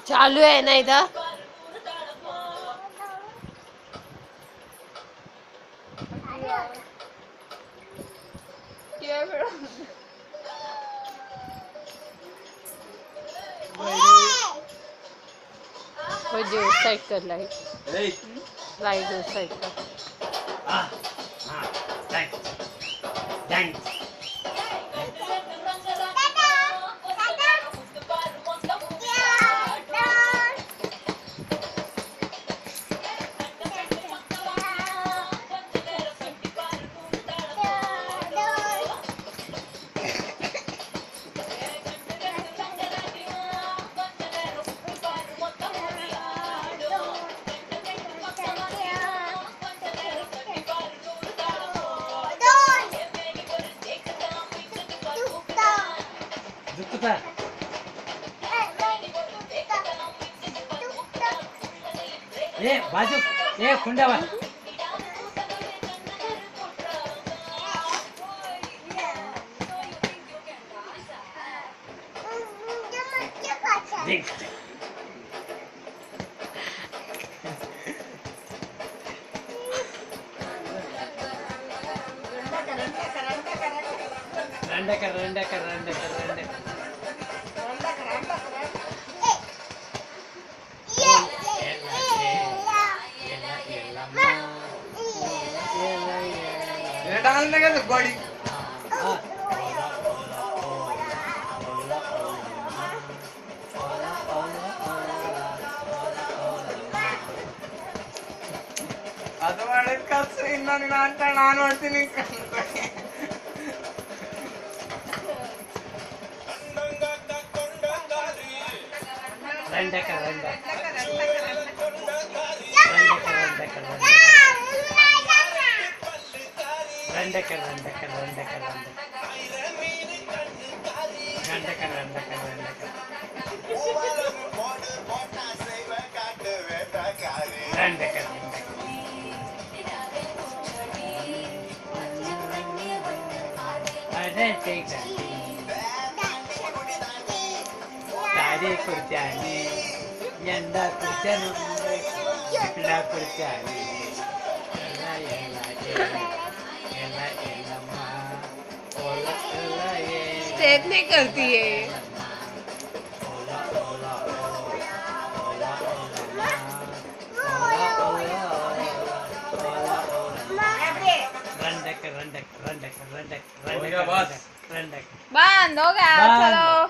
चालू आहे ना इथं. उस साइड कर लाइट उस साइड कर. ए बाजू ए खुंडावा देख रंडा डालने का बड़ी ಅದು ಮಾಡಿದ ಕಸ ಇನ್ನೊಂದು ಅಂತ ನಾನು ಮಾಡ್ತೀನಿ Tadi kurciani, yanda kurciani, yanda kurciani, step नहीं करती है. रंडक बंद हो गया. चलो.